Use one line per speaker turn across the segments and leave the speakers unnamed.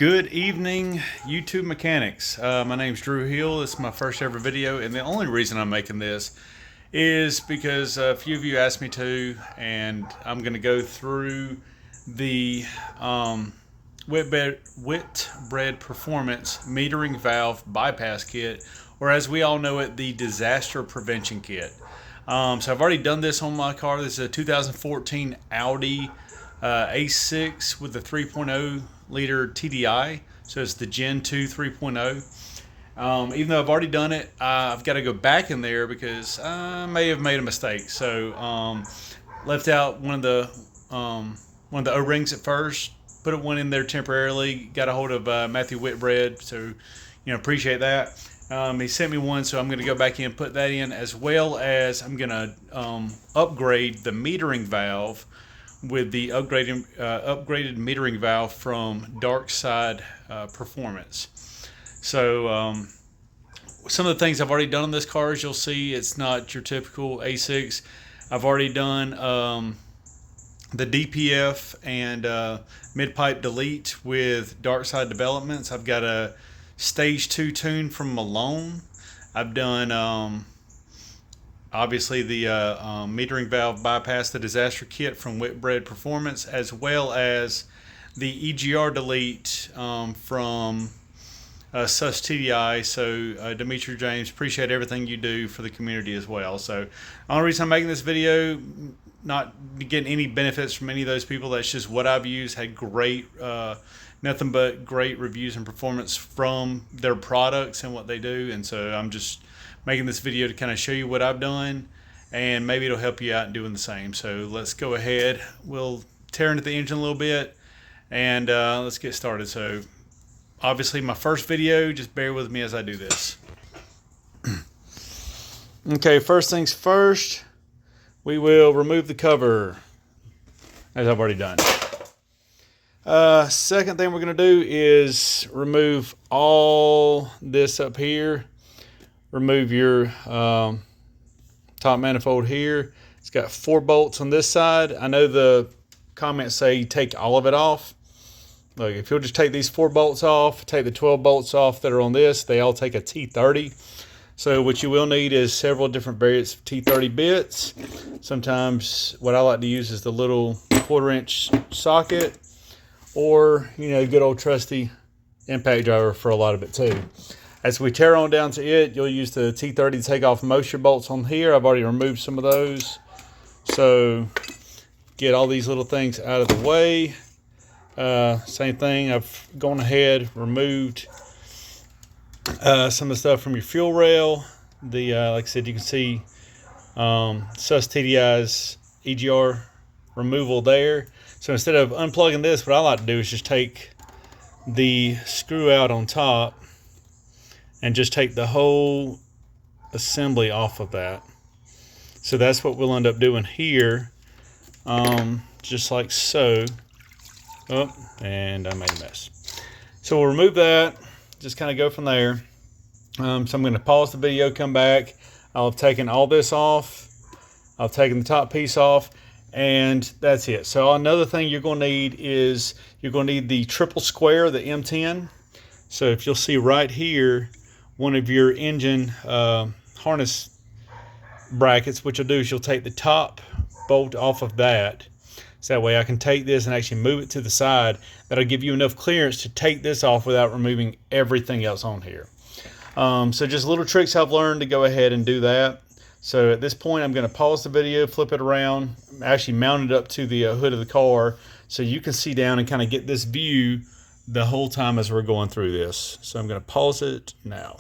Good evening, YouTube mechanics. My name's Drew Hill. This is my first ever video, and the only reason I'm making this is because a few of you asked me to, and I'm going to go through the Whitbred Performance Metering Valve Bypass Kit, or as we all know it, the Disaster Prevention Kit. So I've already done this on my car. This is a 2014 Audi A6 with the 3.0 liter TDI, so it's the Gen 2 3.0. Even though I've already done it, I've got to go back in there because I may have made a mistake. So left out one of the O-rings at first, put one in there temporarily. Got a hold of Matthew Whitbred, so appreciate that. He sent me one, so I'm going to go back in, put that in, as well as I'm going to upgrade the metering valve with the upgraded metering valve from Darkside Performance. So some of the things I've already done on this car, as you'll see, it's not your typical A6. I've already done the DPF and mid-pipe delete with Darkside Developments. I've got a Stage 2 tune from Malone. I've done obviously the metering valve bypass, the disaster kit from Whitbred Performance, as well as the EGR delete from SUS TDI. So Dimitri James, appreciate everything you do for the community as well. So the only reason I'm making this video, not getting any benefits from any of those people, that's just what I've used. Had great nothing but great reviews and performance from their products and what they do, and so I'm just making this video to kind of show you what I've done, and maybe it'll help you out in doing the same. So let's go ahead. We'll tear into the engine a little bit, and let's get started. So obviously my first video, just bear with me as I do this. Okay, first things first, we will remove the cover, as I've already done. Second thing we're going to do is remove all this up here. Remove your top manifold here. It's got 4 bolts on this side. I know the comments say you take all of it off. Look, if you'll just take these 4 bolts off, take the 12 bolts off that are on this, they all take a T30. So what you will need is several different variants of T30 bits. Sometimes what I like to use is the little 1/4-inch socket, or good old trusty impact driver for a lot of it too. As we tear on down to it, you'll use the T30 to take off most of your bolts on here. I've already removed some of those. So get all these little things out of the way. Same thing, I've gone ahead, removed some of the stuff from your fuel rail. Like I said, you can see SUS TDI's EGR removal there. So instead of unplugging this, what I like to do is just take the screw out on top and just take the whole assembly off of that. So that's what we'll end up doing here, just like so. Oh, and I made a mess. So we'll remove that, just kind of go from there. So I'm going to pause the video, come back. I'll have taken all this off. I've taken the top piece off, and that's it. So another thing you're going to need is you're going to need the triple square, the M10. So if you'll see right here, one of your engine harness brackets, what you'll do is you'll take the top bolt off of that. So that way I can take this and actually move it to the side. That'll give you enough clearance to take this off without removing everything else on here. So just little tricks I've learned to go ahead and do that. So at this point, I'm going to pause the video, flip it around, actually mount it up to the hood of the car so you can see down and kind of get this view the whole time as we're going through this. So I'm going to pause it now.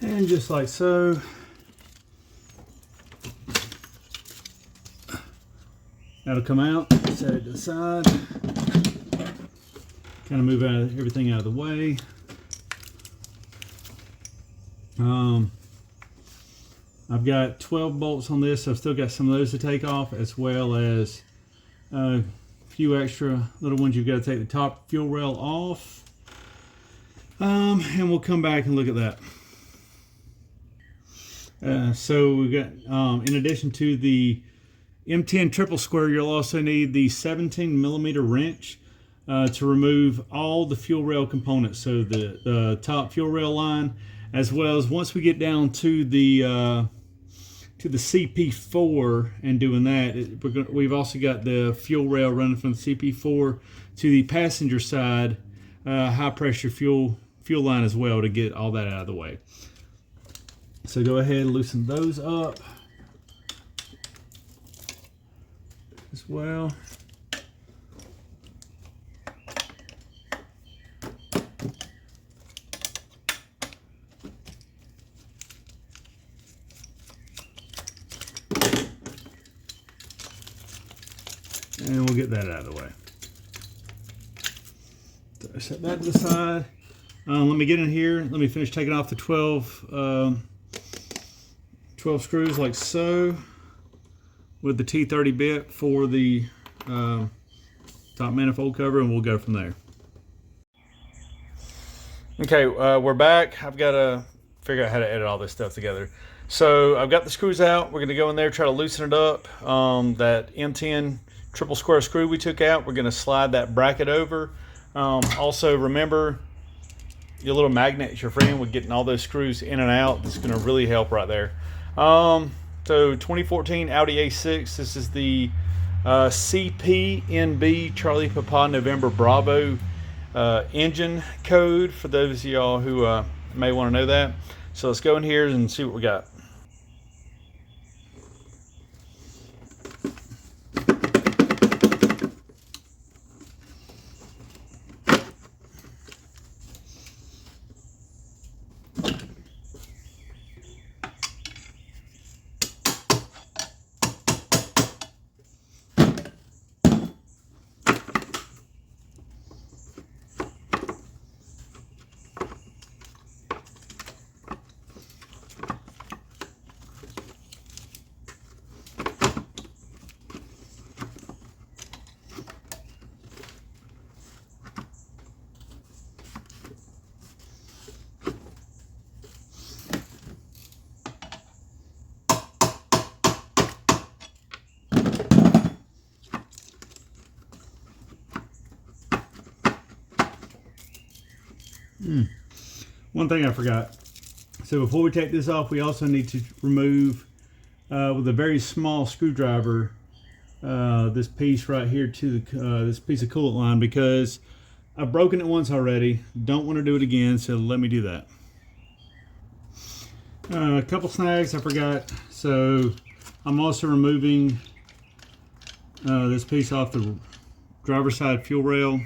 And just like so. That'll come out, set it to the side. Kind of move everything out of the way. I've got 12 bolts on this, so I've still got some of those to take off, as well as a few extra little ones. You've got to take the top fuel rail off. And we'll come back and look at that. So we've got, in addition to the M10 triple square, you'll also need the 17mm wrench to remove all the fuel rail components. So the top fuel rail line, as well as once we get down to the CP4 and doing that, we've also got the fuel rail running from the CP4 to the passenger side high pressure fuel line as well, to get all that out of the way. So go ahead and loosen those up as well. And we'll get that out of the way. So I set that to the side. Let me get in here. Let me finish taking off the 12 screws like so, with the T30 bit for the top manifold cover, and we'll go from there. Okay, we're back. I've got to figure out how to edit all this stuff together. So I've got the screws out. We're going to go in there, try to loosen it up. That M10 triple square screw we took out, we're going to slide that bracket over. Also remember, your little magnet, your friend, with getting all those screws in and out. This is going to really help right there. So 2014 Audi A6. This is the CPNB Charlie Papa November Bravo engine code, for those of y'all who may want to know that. So let's go in here and see what we got. One thing I forgot. So before we take this off, we also need to remove with a very small screwdriver this piece right here to the this piece of coolant line, because I've broken it once already. Don't want to do it again, so let me do that. A couple snags I forgot. So I'm also removing this piece off the driver's side fuel rail,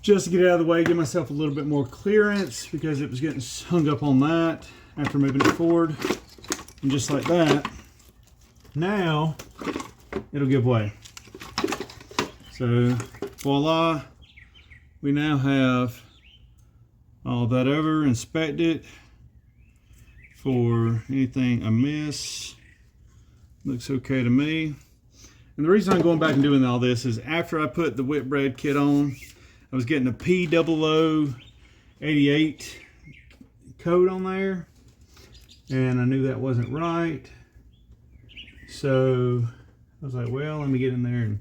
just to get it out of the way, give myself a little bit more clearance, because it was getting hung up on that after moving it forward. And just like that, now it'll give way. So voila, we now have all that over, inspect it for anything amiss. Looks okay to me. And the reason I'm going back and doing all this is, after I put the Whitbread kit on, I was getting a P0088 code on there, and I knew that wasn't right. So I was like, well, let me get in there and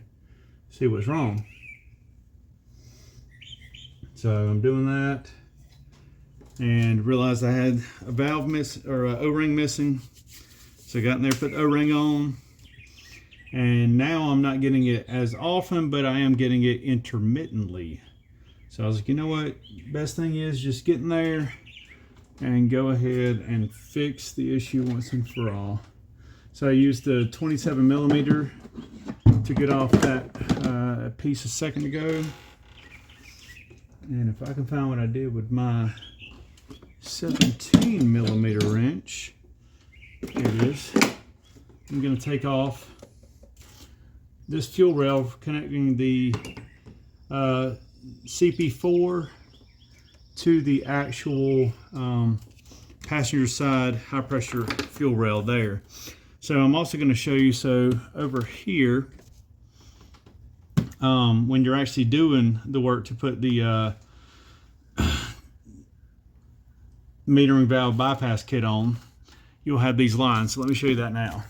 see what's wrong. So I'm doing that, and realized I had a valve or a O-ring missing. So I got in there, put the O-ring on, and now I'm not getting it as often, but I am getting it intermittently. So I was like, you know what, best thing is just get in there and go ahead and fix the issue once and for all. So I used the 27mm to get off that piece a second ago. And if I can find what I did with my 17mm wrench. Here it is. I'm going to take off this fuel rail connecting the CP4 to the actual passenger side high pressure fuel rail there. So I'm also going to show you, so over here, when you're actually doing the work to put the metering valve bypass kit on, you'll have these lines. So let me show you that now.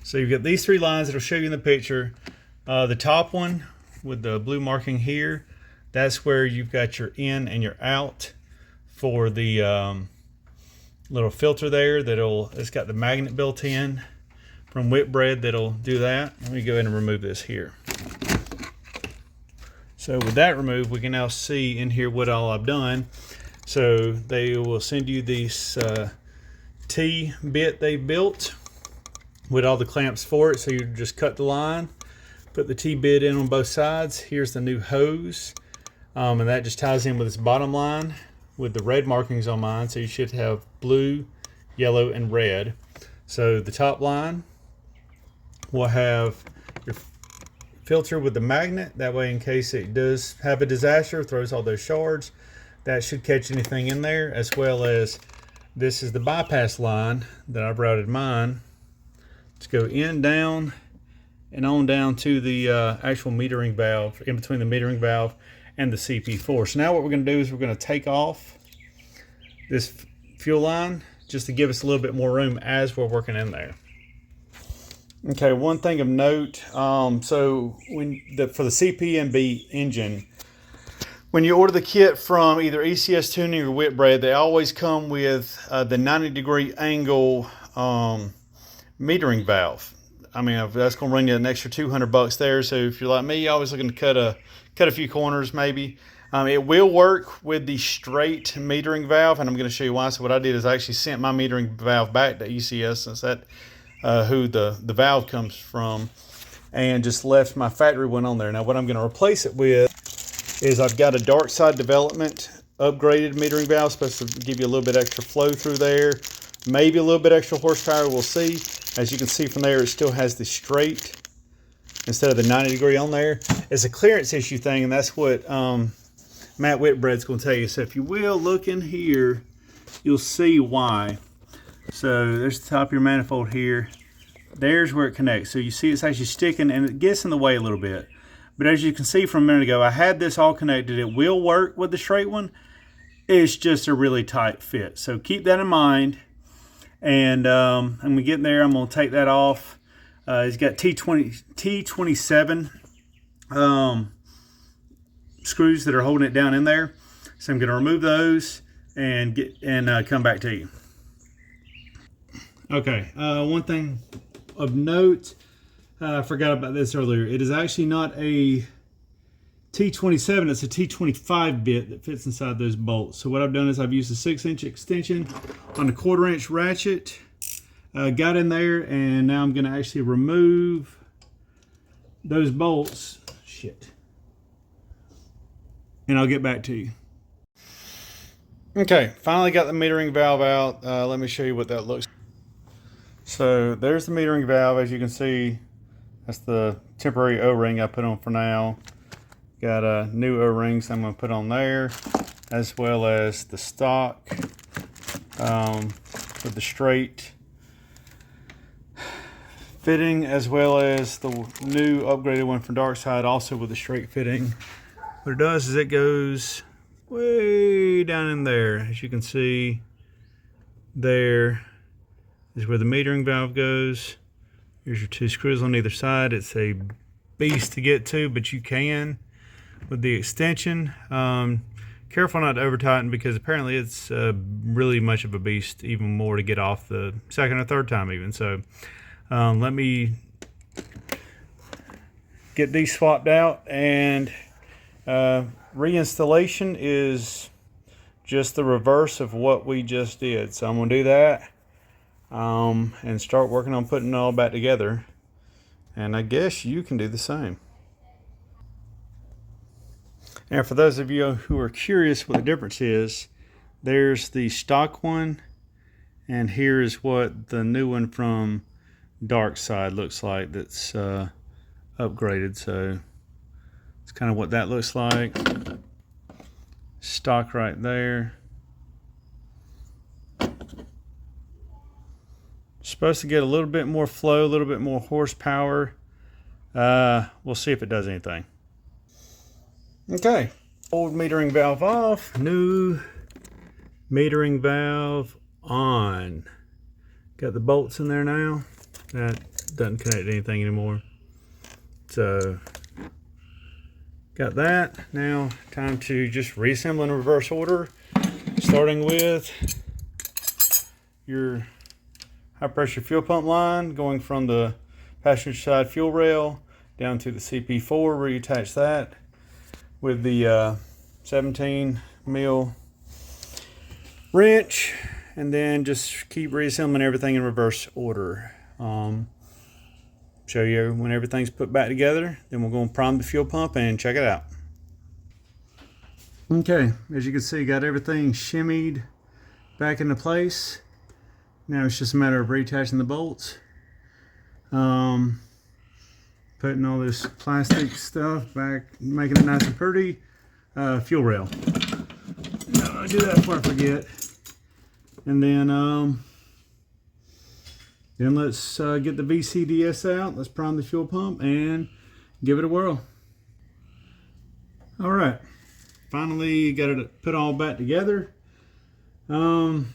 So you've got these three lines that will show you in the picture. The top one with the blue marking here, that's where you've got your in and your out for the little filter there it's got the magnet built in from Whitbread that'll do that. Let me go ahead and remove this here. So with that removed, we can now see in here what all I've done. So they will send you this T bit they built with all the clamps for it. So you just cut the line, put the T bit in on both sides. Here's the new hose, and that just ties in with this bottom line with the red markings on mine. So you should have blue, yellow, and red. So the top line will have your filter with the magnet. That way, in case it does have a disaster, throws all those shards, that should catch anything in there. As well as this is the bypass line that I've routed mine to go in, down, and on down to the actual metering valve, in between the metering valve and the CP4. So now what we're going to do is we're going to take off this fuel line just to give us a little bit more room as we're working in there. Okay, one thing of note, so for the CPNB engine, when you order the kit from either ECS Tuning or Whitbread, they always come with the 90-degree angle metering valve. I mean, that's going to run you an extra $200 there. So if you're like me, you're always looking to cut a few corners maybe. It will work with the straight metering valve, and I'm going to show you why. So what I did is I actually sent my metering valve back to ECS, since that who the valve comes from, and just left my factory one on there. Now what I'm going to replace it with is I've got a Darkside Development upgraded metering valve, supposed to give you a little bit extra flow through there, maybe a little bit extra horsepower, we'll see. As you can see from there, it still has the straight instead of the 90-degree on there. It's a clearance issue thing, and that's what Matt Whitbread's going to tell you. So if you will look in here, you'll see why. So there's the top of your manifold here. There's where it connects. So you see it's actually sticking, and it gets in the way a little bit. But as you can see from a minute ago, I had this all connected. It will work with the straight one. It's just a really tight fit. So keep that in mind. And I'm going to get in there. I'm going to take that off. It's got T27 screws that are holding it down in there. So I'm going to remove those and come back to you. Okay, one thing of note, I forgot about this earlier. It is actually not a T27, it's a T25 bit that fits inside those bolts. So what I've done is I've used a 6-inch extension on a 1/4-inch ratchet, got in there, and now I'm going to actually remove those bolts. Shit. And I'll get back to you. Okay, finally got the metering valve out. Let me show you what that looks like. So there's the metering valve. As you can see, that's the temporary O-ring I put on for now. Got new O-rings I'm going to put on there, as well as the stock with the straight fitting, as well as the new upgraded one from Darkside, also with the straight fitting. What it does is it goes way down in there. As you can see, there is where the metering valve goes. Here's your 2 screws on either side. It's a beast to get to, but you can with the extension. Careful not to over tighten, because apparently it's really much of a beast, even more to get off the second or third time even. So let me get these swapped out, and reinstallation is just the reverse of what we just did. So I'm going to do that and start working on putting it all back together, and I guess you can do the same. And for those of you who are curious what the difference is, there's the stock one, and here's what the new one from Darkside looks like that's upgraded. So it's kind of what that looks like. Stock right there. Supposed to get a little bit more flow, a little bit more horsepower. We'll see if it does anything. Okay, old metering valve off, new metering valve on. Got the bolts in there now. That doesn't connect to anything anymore. So, got that. Now, time to just reassemble in reverse order. Starting with your high pressure fuel pump line, going from the passenger side fuel rail down to the CP4 where you attach that with the 17 mil wrench, and then just keep reassembling everything in reverse order. Show you when everything's put back together, then we're going to prime the fuel pump and check it out. Okay, as you can see, got everything shimmied back into place. Now it's just a matter of reattaching the bolts. Putting all this plastic stuff back, making it nice and pretty. Fuel rail. No, I'll do that before I forget. And then let's get the VCDS out. Let's prime the fuel pump and give it a whirl. All right, finally got it put all back together. I'm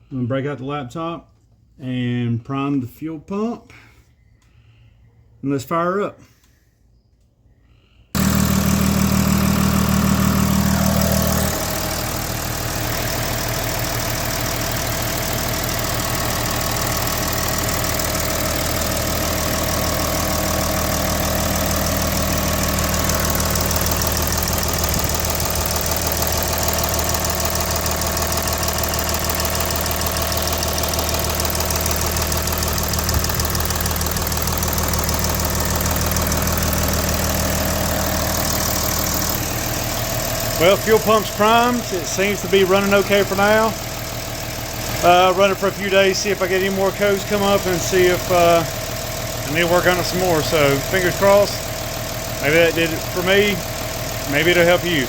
gonna break out the laptop and prime the fuel pump. And let's fire her up. Well, fuel pump's primed. It seems to be running okay for now. Run it for a few days, see if I get any more codes come up, and see if I need to work on it some more. So fingers crossed. Maybe that did it for me. Maybe it'll help you.